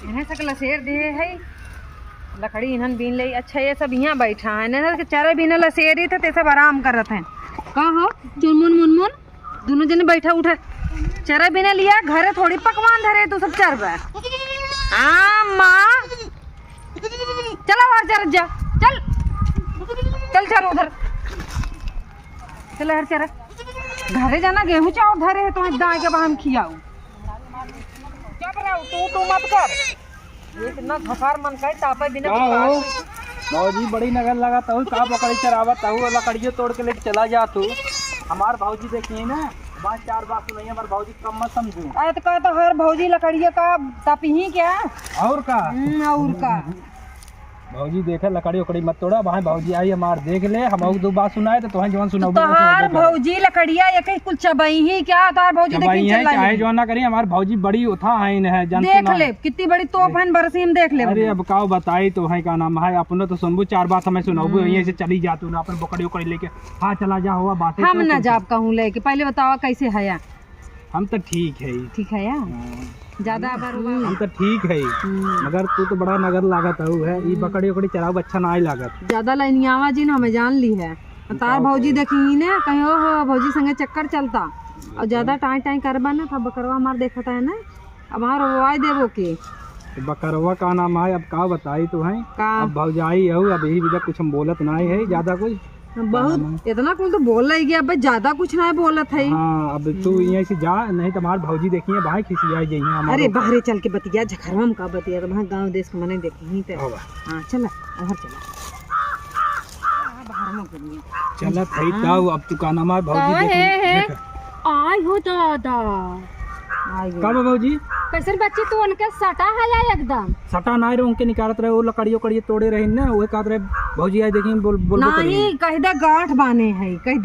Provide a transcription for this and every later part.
इन्हें सकला शेर दे है लकड़ी इन्हन बीन ले। अच्छा ये सब यहाँ बैठा है इन्हें चारे बीने ला शेर ही थे ते सब आराम करत हैं। कहाँ हो चुनमुन मुनमुन दोनों जने बैठा उठा चारे बीने लिया घरे थोड़ी पकवान धरे तू सब चर बा। हाँ माँ चलो और चर जा चल चल चल उधर चल हर चरा घरे जाना गेहूं चावल धरे है तो दाएं के हम खियाऊ तू मत कर ये कितना घसार मन का तापे बिना भाजी बड़ी नगर लगाता हूँ का बकरी चरावता हूँ लकड़ियों तोड़ के लेके चला जा तू। हमार भाजी देखिए ना बात चार बात सुनाइए हमारे भाजी कम मत समझू। अरे तो कहता हर भौजी लकड़ियों का तपही क्या और का भाजी देखे लकड़ी उकड़ी मत तोड़ा वहाँ भाजी आई हमार देख ले हम दो बात सुनाए तो तुम्हें जवान सुनाओ तार भौजी लकड़िया ये कहीं कुछ चबाई ही क्या तार भौजी देखी है चाहे जो ना करिए हमारे भाजी बड़ी उठा है देख ले कितनी बड़ी तोप है बरसी हम देख ले। अरे अब काओ बताई तो है का नाम है अपने तो सुनबू चार बात हमें सुनाबू यहीं से चली जा तू ना अपन बकड़ी उकड़ी लेके। हाँ चला जा हुआ बात हम न जाब कहूँ लेके पहले बताओ कैसे है। हम तो ठीक है ज्यादा हम तो ठीक है मगर तू तो बड़ा नगर लागत है ये बकड़ी उकड़ी चराव अच्छा ना लागत ज्यादा लाइनियावा जी हमें जान ली है तार भौजी देखी ने कहो हो भौजी संगे चक्कर चलता और ज्यादा टाई टाई करबा ना था बकरवा हमार देखता है ना अब वहाँ रोवाई देवो के बकरवा का नाम है अब का बताई तो है अब भौजाई है अब यही वजह कुछ हम बोलत ना है ज्यादा कुछ बहुत इतना कुछ तो बोल रही है अब ज्यादा कुछ ना बोलत है। हाँ अब तू यहीं से जा नहीं तो हमारे भौजी देखिए भाई खिसियाई जाइए। अरे बाहर चल के बतिया झखरवा का बतिया तो वहाँ गाँव देश को मैंने देखी तो हाँ चला बाहर चला थी तब अब तू का नाम है भौजी आई हो दादा कब भौजी कैसे बच्चे तो उनके सटा है या एकदम सटा ना रहे उनके निकालत रहे वो लकड़ियों कड़ियों तोड़े रहे ना वो कहते रहे भौजी आई देखिए बोल नहीं कह दे गांठ बाने है कह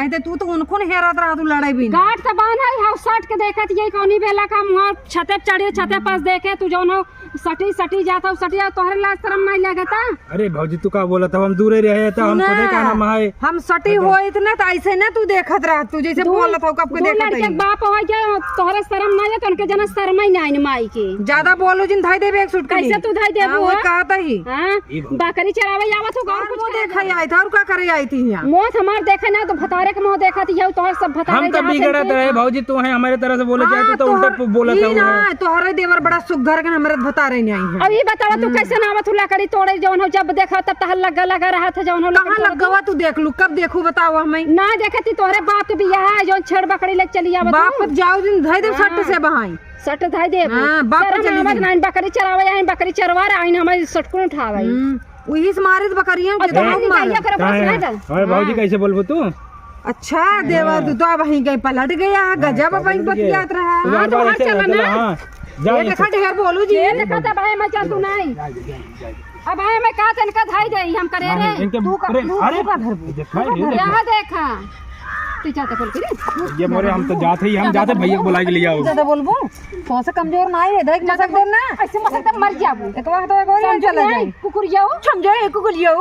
दे तू तो उनको हेरत रहा तू लड़ाई भी गांठ तो बान है हाउ सट के देखत ये कौनी बेला का मुंह छते चढ़े छते पास देखे तू जौन हो सटी जाता सटिया तोहरे लाज शर्म नहीं लगता। अरे भौजी तू का बोला था हम दूर रहे था हम पता का नाम है हम सटी हो इतना तो ऐसे ना तू देखत रहा तू जैसे बोलत हो कब के देखत है बाप हो गया तोहरे शर्म नहीं है तो उनके जना शर्म ही नहीं माई के ज्यादा बोलो जिन धाई देबे एक सूट कैसे तू धाई देबो वो कहता ही हां बकरी चरावे आवत हो गांव कुछ देखा आई था और का करे आई थी यहां मोह हमार देखे ना तो भतारे के मोह देखत है तोहर सब भतारे हम तो बिगड़त रहे भौजी तू है हमारे तरह से बोले जाए तो उल्टा बोलत है ना तोहरे देवर बड़ा सुघर के हमरे भतारे नहीं है। अब ये बतावा तू कैसे ना आवत लकड़ी तोड़े जौन हो जब देखा तब तहल लगा रहा था जौन हो कहां लगवा तू देख लू कब देखू बताओ हमें ना देखती तोहरे बाप के बियाह है जौन छेड़ बकरी ले चली आवत बाप जाओ दिन धाई दे सट से बहाई सट धाई दे हां बाप चली आवत ना बकरी चरावे आई बकरी चरवा आई हमें सटकुन उठावे वही से मारे बकरियां के तो मार ओए भौजी कैसे बोलबो तू अच्छा देवर तू तो वहीं गई पलट गया गजब वहीं बतियात रहा हां तो हां चला ना जा देखा ढेर बोलू जी ये देखा था भाई मैं चल तू नहीं अब भाई मैं का तनका धाई दे हम करे रे तू का घर यहां देखा तू चाहता बोल के ये मोरे हम तो जाते ही हम जाते भैया को बुला के ले आओ ज्यादा बोलबो कौन से कमजोर ना है देख मसक देर ना ऐसे मसक तब मर जाबू एक बार तो गोरी चला जाए कुकुरिया समझे कुकुरिया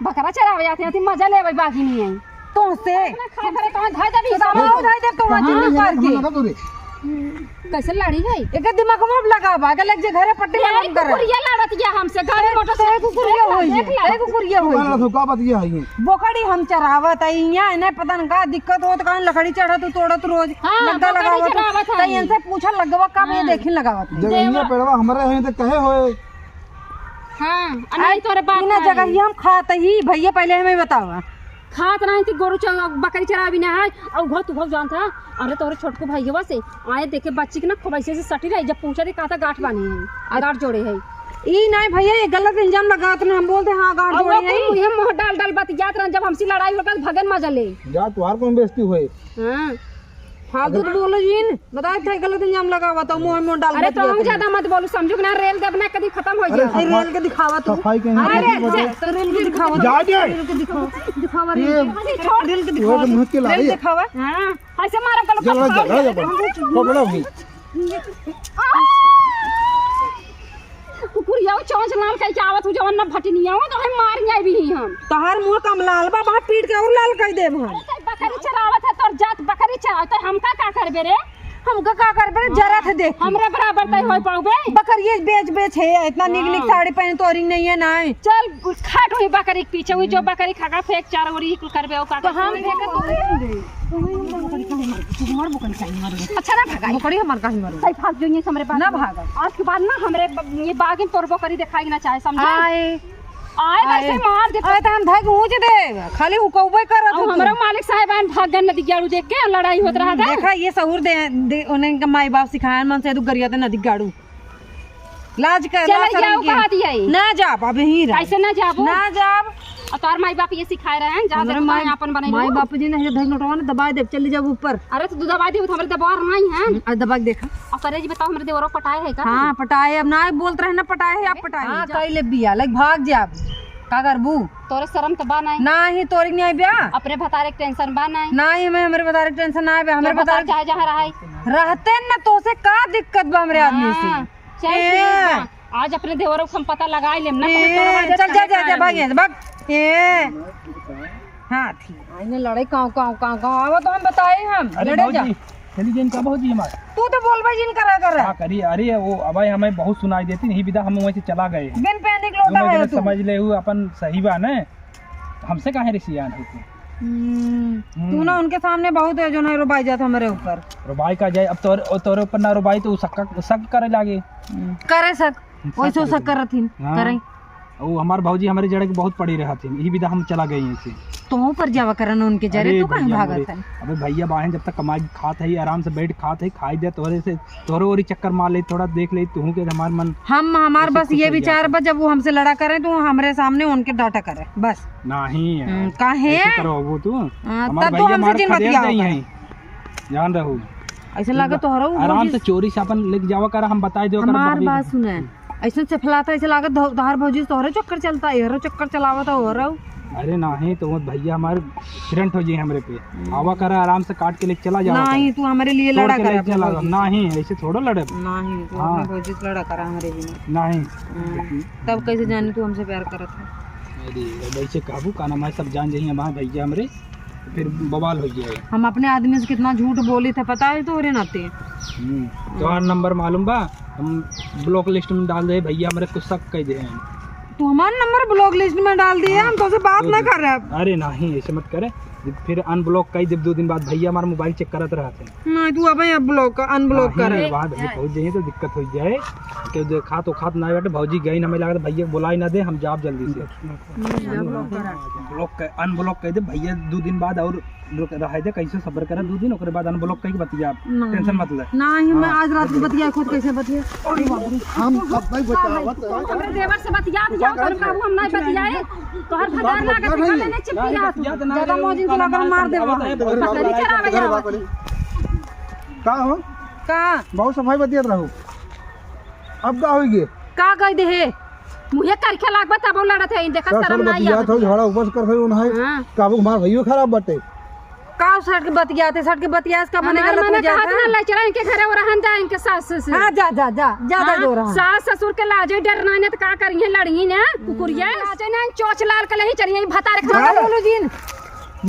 बकरा चरावे जाते हैं मजा ले बाकी नहीं है तो से खा करे तो धाई दे भी धाई दे तो वहां के कैसे लड़ी गई एक दिमाग में लगा भागा लग जे घरे पट्टी मालूम कर कुकुरिया लड़त या हमसे गाड़ी मोटर से कुकुरिया होई है कुकुरिया होई तो का बतिया है बोकड़ी हम चरावत है यहां इन्हें पता न का दिक्कत होत कान लकड़ी चढ़त तू तोड़त रोज लग्गा लगावत त इनसे पूछा लगवा का ये देखिन लगावत जगह पेड़वा हमरे है त कहे होए हां नहीं तोरे बाप ना जगह हम खात ही भैया पहले हमें बतावा खात नहीं थी गोरू बकरी चरा भी ना है और घोत घोत जान था। अरे तोरे छोटको भैया से आए देखे बच्ची के ना खोबैसे से सटी रही जब पूछा का था गांठ बानी है गांठ जोड़े है ई नहीं भैया ये गलत इल्जाम लगात ना हम बोलते हां गांठ जोड़े है ये मोह डाल बतियात रह जब हमसी लड़ाई होता भगन मजा ले जा तुहार कौन बेइज्जती होए हां फालतू बोलो जीन बताए थे गलत इल्जाम लगावा तो मुंह में डाल अरे तो हम ज्यादा मत बोलू समझो ना रेल देब ना कभी खत्म हो जाए रेल के दिखावा तू सफाई के अरे तो रेल के दिखावा जा जा रेल के दिखावा रेल के दिखावा वो मुंह के लाई रेल दिखावा हां ऐसे मारा कल जा पकड़ा हुई कुकुरिया चौंच लाल कह के आवत हो जवन न भटनिया हो तो हम मार जाई भी हम तहार मुंह कम लाल बा पीट के और लाल कह देब हम बकरी चरावत है तोर जात बकरी चरावत है हम का करबे रे हमका का कर बे जरा थे देख हमरा बराबर तय होई पाऊबे बकरिए बेच है इतना निक साड़ी पहने तोरी नहीं है ना चल खाट हुई बकरी के पीछे हुई जो बकरी खाका फेंक चार ओरी करबे ओ का तो हम फेंके तो अच्छा ना भागा बकरी हमार काहे मरो सही भाग जो ये हमरे पास ना भागा आज के बाद ना हमरे ये बाग में तोर बकरी दिखाई ना चाहे समझे आए आए वैसे मार दे अरे त हम धग ऊंच दे खाली हुकौबे करत और हमरा मालिक साहबान भागन नदी गाड़ू देख के लड़ाई होत रहा था देखा ये सहूर दे उन्हें का माई बाप सिखाया मन से गरिया ते नदी गाड़ू लाज कर चल जाओ कहा दिया ना जाब अब यहीं रह कैसे ना जाबो ना जाब और तार माई बाप ये सिखाए रहे हैं जा हमारे दे माई अपन बनाई माई बाप जी ने धग नोटवा ने दबा दे चल जाब ऊपर अरे तो दबा दी हमरे दबार नहीं है आज दबा के देखा और करे जी बताओ हमरे देवरो पटाए है का हां पटाए अब ना बोलत रहे ना पटाए है अब पटाए हां कई ले बिया लाइक भाग जाब का करबू तोरे शर्म तो बा नहीं नाही तोरी नहीं बिया अपने भतारे के टेंशन बा नहीं नहीं मैं हमरे बता रहे टेंशन ना है हमरे बता चाहे जहां रहा रहते न तो से का दिक्कत बा हमरे आदमी से चल आज अपने देवरों को हम पता लगाए लेम ना चल जा भाग ए हां थी आइने लड़ाई काव आवो तो हम बताए हम लड़े जा चली जन का भौजी हमार तू तो बोल भाई जिन करा कर क्या करी अरे वो अब हमें बहुत सुनाई देती नहीं विदा हम वहीं से चला गए बिन पैनिक लोटा है तू समझ ले अपन सही बा ना हमसे काहे रिसियान है तू ना उनके सामने बहुत है जो ना रुबाई जाता हमारे ऊपर रुबाई का जाए अब तोरे ऊपर ना रुबाई तो शक करे लागे करे सक वैसे शक करत थी करे वो हमार भौजी हमारे जड़े के बहुत पड़ी रहा थी यही विदा हम चला गए ऐसे तो पर जावा करन उनके जरे तू कहां भागत है अबे भैया बाहन जब तक कमाई खात है आराम से बैठ खात है खाई दे तोरे से तोरे और चक्कर मार ले थोड़ा देख ले तू के हमार मन हम हमार बस ये विचार बस जब वो हमसे लड़ा करे तो हमरे सामने उनके डाटा करे बस नहीं काहे करो वो तू तब तो हमसे जिन बतिया जान रहो ऐसा लगा तो हरो आराम से चोरी से अपन लेके जावा कर हम बताई दो हमार बात सुने ऐसे से फलाता ऐसे लागत धार भौजी तोहरे चक्कर चलता है हरो चक्कर चलावत हो रहा अरे नहीं तो भैया हमारे एक्सीडेंट हो जाए हमरे पे आवा करा आराम से काट के लेके चला जा नहीं तू हमारे लिए लड़ा कर नहीं ऐसे थोड़ा लड़े नहीं तू अपने भौजी से लड़ा करा हमारे बिना नहीं तब कैसे जाने तू हमसे प्यार करत है अरे वैसे काबू का नाम है सब जान जाइए हमारे भैया हमरे फिर बवाल हो गया हम अपने आदमी से कितना झूठ बोले थे पता है तो नाते तुम्हारा नंबर मालूम बा हम ब्लॉक लिस्ट में डाल दे भैया हमारे कुछ शक कह दे तू हमारा नंबर ब्लॉक लिस्ट में डाल दिया हम तो से बात ना कर रहे अरे नहीं ऐसे मत करे फिर अनब्लॉक कई जब 2 दिन बाद भैया हमारा मोबाइल चेक करत रहा थे नहीं तू अब ब्लॉक अनब्लॉक करे बाद पहुंच जाइए तो दिक्कत हो जाए कि खात ना बैठे भौजी गई हमें लगा भैया बुलाई ना दे हम जाब जल्दी से ब्लॉक अनब्लॉक कह दे भैया 2 दिन बाद और रह दे कैसे सब्र करे 2 दिन ओकरे बाद अनब्लॉक कह के बतिया टेंशन मत ले नहीं मैं आज रात में बतिया खुद कैसे बतिया हम सब भाई बतावत हमरे देवर से बतिया जाओ कर बाबू हम नहीं बतियाए तोहर भदार लागत है लेने चिपिया ज्यादा मौजिन से लगा मार दे बकरी चरावे जाओ का हो का बहुत सफाई बतियत रहो अब का होई का कह दे हे मुहे करके लाग बताबो लड़त है देखा शर्म नहीं बतिया तो झगड़ा उपस कर होई उन्हें हां काबू मार भइयो खराब बटे का सट के बतिया थे सट के बतिया इसका मने हमारे गलत हो मने कहा जाता ना ले चला इनके घरे और रहन जाए इनके सास से हां जा ज्यादा दो रहा सास ससुर के लाजे डर नहीं तो का करिए लड़ही ने कुकुरिया लाजे ना चोच लाल के नहीं चढ़िए भतारे खा बोलो जीन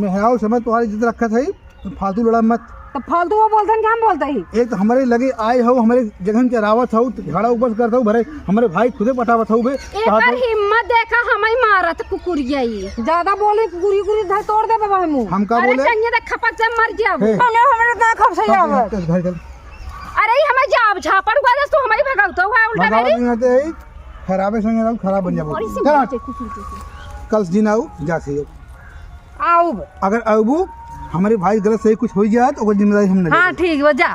मैं हाउ समय तुम्हारी इज्जत रखत है तो फालतू लड़ा मत तो फालतू वो बोलते हैं कि हम बोलते ही एक तो हमारे लगे आए हो हमारे जगह चरावत हो झगड़ा उपस करता हूँ भरे हमारे भाई खुदे पटावत हो एकर हिम्मत देखा हमें मारत कुकुरिया ज्यादा बोले गुरी गुरी धर तोड़ दे बाबा मुंह हम का अरे बोले चंगे देख खपक से मर जाब हमरे ना खप सही आवत घर चल अरे हमें जाब झापड़ हुआ तो हमें भगावतो हुआ उल्टा मेरी भगावत नहीं खराबे संगे रहू खराब बन जाबो कल दिन आओ जा से आओ अगर अबू हमारे भाई गलत सही कुछ हो जाए तो ओकर जिम्मेदारी हम हां ठीक है जा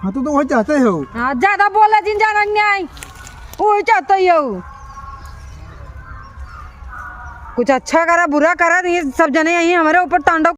हां तो वही चाहते हो हां ज्यादा बोला जिन जाना नहीं वही चाहते हो कुछ अच्छा करा बुरा करा ये सब जने यही हमारे ऊपर तांडव